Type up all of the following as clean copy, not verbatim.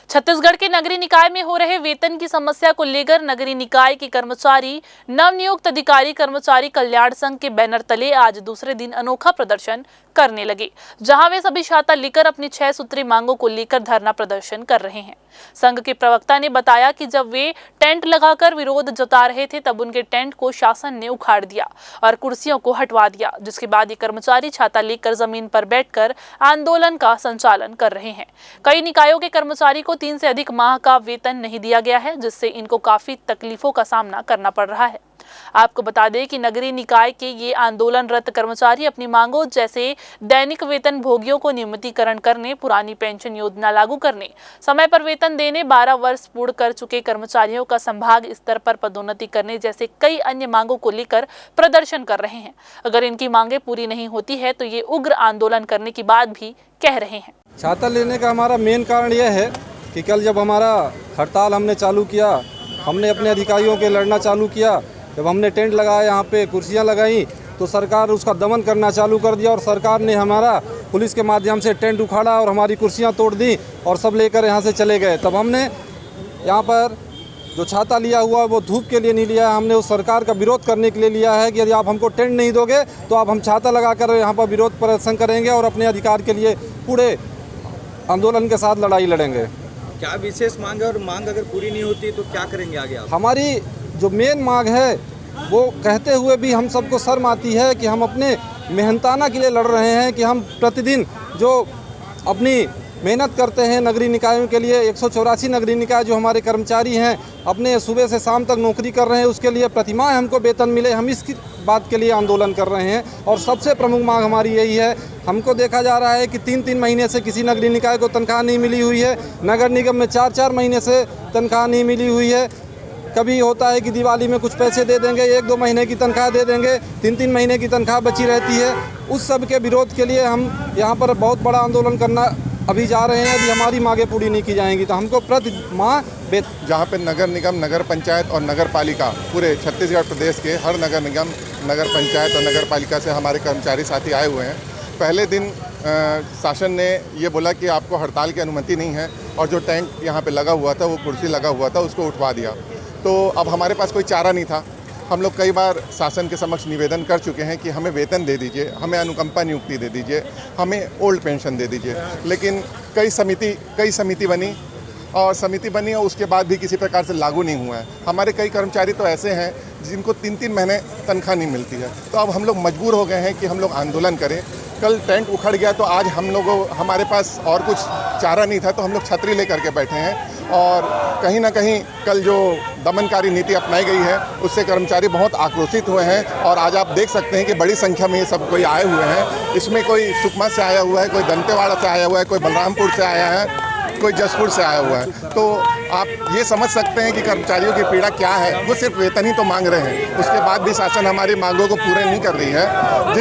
छत्तीसगढ़ के नगरीय निकाय में हो रहे वेतन की समस्या को लेकर नगरीय निकाय के कर्मचारी नवनियुक्त अधिकारी कर्मचारी कल्याण संघ के बैनर तले आज दूसरे दिन अनोखा प्रदर्शन करने लगे, जहां वे सभी छाता लेकर अपनी 6 सूत्री मांगों को लेकर धरना प्रदर्शन कर रहे हैं। संघ के प्रवक्ता ने बताया कि जब वे टेंट लगाकर विरोध जता रहे थे तब उनके टेंट को शासन ने उखाड़ दिया और कुर्सियों को हटवा दिया, जिसके बाद ये कर्मचारी छाता लेकर जमीन पर बैठकर आंदोलन का संचालन कर रहे हैं। कई निकायों के कर्मचारी को 3 से अधिक माह का वेतन नहीं दिया गया है, जिससे इनको काफी तकलीफों का सामना करना पड़ रहा है। आपको बता दें कि नगरीय निकाय के ये आंदोलनरत कर्मचारी अपनी मांगों जैसे दैनिक वेतन भोगियों को नियमितीकरण करने, पुरानी पेंशन योजना लागू करने, समय पर वेतन देने, 12 वर्ष पूर्ण कर चुके कर्मचारियों का संभाग स्तर पर पदोन्नति करने जैसे कई अन्य मांगों को लेकर प्रदर्शन कर रहे हैं। अगर इनकी मांगे पूरी नहीं होती है तो ये उग्र आंदोलन करने की बात भी कह रहे हैं। छाता लेने का हमारा मेन कारण यह है कि कल जब हमारा हड़ताल हमने चालू किया, हमने अपने अधिकारियों के लड़ना चालू किया, जब हमने टेंट लगाया, यहाँ पे कुर्सियाँ लगाई, तो सरकार उसका दमन करना चालू कर दिया और सरकार ने हमारा पुलिस के माध्यम से टेंट उखाड़ा और हमारी कुर्सियाँ तोड़ दी और सब लेकर यहाँ से चले गए। तब हमने यहाँ पर जो छाता लिया हुआ वो धूप के लिए नहीं लिया, हमने उस सरकार का विरोध करने के लिए लिया है कि यदि आप हमको टेंट नहीं दोगे तो आप हम छाता लगाकर यहाँ पर विरोध प्रदर्शन करेंगे और अपने अधिकार के लिए पूरे आंदोलन के साथ लड़ाई लड़ेंगे। क्या विशेष मांग है और मांग अगर पूरी नहीं होती तो क्या करेंगे आगे आप? हमारी जो मेन मांग है वो कहते हुए भी हम सबको शर्म आती है कि हम अपने मेहनताना के लिए लड़ रहे हैं कि हम प्रतिदिन जो अपनी मेहनत करते हैं नगरीय निकायों के लिए, 184 नगरीय निकाय जो हमारे कर्मचारी हैं अपने सुबह से शाम तक नौकरी कर रहे हैं, उसके लिए प्रतिमाह हमको वेतन मिले, हम इसकी बात के लिए आंदोलन कर रहे हैं। और सबसे प्रमुख मांग हमारी यही है, हमको देखा जा रहा है कि 3-3 महीने से किसी नगरीय निकाय को तनख्वाह नहीं मिली हुई है, नगर निगम में 4-4 महीने से तनख्वाह नहीं मिली हुई है। कभी होता है कि दिवाली में कुछ पैसे दे देंगे, 1-2 महीने की तनख्वाह दे देंगे, 3-3 महीने की तनख्वाह बची रहती है। उस सब के विरोध के लिए हम यहाँ पर बहुत बड़ा आंदोलन करना अभी जा रहे हैं। यदि हमारी मांगें पूरी नहीं की जाएंगी तो हमको प्रति माह जहाँ पे नगर निगम, नगर पंचायत और नगर पालिका पूरे छत्तीसगढ़ प्रदेश के हर नगर निगम, नगर पंचायत और नगर पालिका से हमारे कर्मचारी साथी आए हुए हैं। पहले दिन शासन ने ये बोला कि आपको हड़ताल की अनुमति नहीं है और जो टेंट यहाँ पे लगा हुआ था, वो कुर्सी लगा हुआ था, उसको उठवा दिया। तो अब हमारे पास कोई चारा नहीं था। हम लोग कई बार शासन के समक्ष निवेदन कर चुके हैं कि हमें वेतन दे दीजिए, हमें अनुकंपा नियुक्ति दे दीजिए, हमें ओल्ड पेंशन दे दीजिए। लेकिन कई समिति बनी और उसके बाद भी किसी प्रकार से लागू नहीं हुआ है। हमारे कई कर्मचारी तो ऐसे हैं जिनको 3-3 महीने तनख्वाह नहीं मिलती है। तो अब हम लोग मजबूर हो गए हैं कि हम लोग आंदोलन करें। कल टेंट उखड़ गया तो आज हमारे पास और कुछ चारा नहीं था, तो हम लोग छतरी लेकर के बैठे हैं। और कहीं ना कहीं कल जो दमनकारी नीति अपनाई गई है उससे कर्मचारी बहुत आक्रोशित हुए हैं। और आज आप देख सकते हैं कि बड़ी संख्या में ये सब कोई आए हुए हैं। इसमें कोई सुकमा से आया हुआ है, कोई दंतेवाड़ा से आया हुआ है, कोई बलरामपुर से आया है, कोई जसपुर से आया हुआ है। तो आप ये समझ सकते हैं कि कर्मचारियों की पीड़ा क्या है। वो सिर्फ वेतन ही तो मांग रहे हैं, उसके बाद भी शासन हमारी मांगों को पूरे नहीं कर रही है,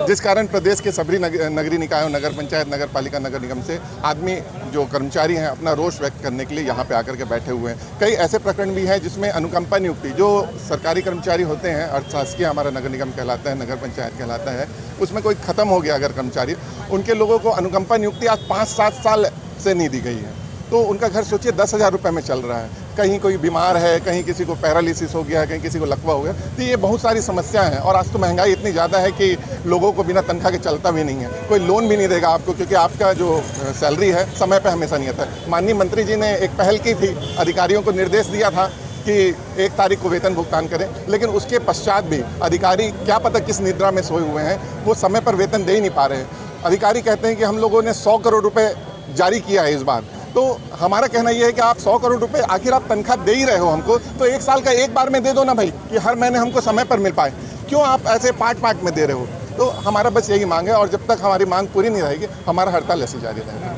जिस कारण प्रदेश के सभी नगरीय निकायों, नगर पंचायत, नगर पालिका, नगर निगम से आदमी जो कर्मचारी हैं अपना रोष व्यक्त करने के लिए यहाँ पे आकर के बैठे हुए हैं। कई ऐसे प्रकरण भी हैं जिसमें अनुकंपा नियुक्ति, जो सरकारी कर्मचारी होते हैं, अर्थशासकीय हमारा नगर निगम कहलाता है, नगर पंचायत कहलाता है, उसमें कोई ख़त्म हो गया अगर कर्मचारी, उनके लोगों को अनुकंपा नियुक्ति आज 5-7 साल से नहीं दी गई है। तो उनका घर सोचिए 10,000 रुपये में चल रहा है। कहीं कोई बीमार है, कहीं किसी को पैरालिसिस हो गया है, कहीं किसी को लकवा हो गया। तो ये बहुत सारी समस्याएं हैं। और आज तो महंगाई इतनी ज़्यादा है कि लोगों को बिना तनख्वाह के चलता भी नहीं है। कोई लोन भी नहीं देगा आपको, क्योंकि आपका जो सैलरी है समय पे हमेशा नहीं आता। माननीय मंत्री जी ने एक पहल की थी, अधिकारियों को निर्देश दिया था कि 1 तारीख को वेतन भुगतान करें, लेकिन उसके पश्चात भी अधिकारी क्या पता किस निद्रा में सोए हुए हैं, वो समय पर वेतन दे ही नहीं पा रहे हैं। अधिकारी कहते हैं कि हम लोगों ने 100 करोड़ रुपये जारी किया है इस बार। तो हमारा कहना यह है कि आप 100 करोड़ रुपए आखिर आप तनख्वाह दे ही रहे हो हमको, तो 1 साल का एक बार में दे दो ना भाई, कि हर महीने हमको समय पर मिल पाए। क्यों आप ऐसे पार्ट में दे रहे हो? तो हमारा बस यही मांग है और जब तक हमारी मांग पूरी नहीं रहेगी हमारा हड़ताल ऐसे जारी रहेगा।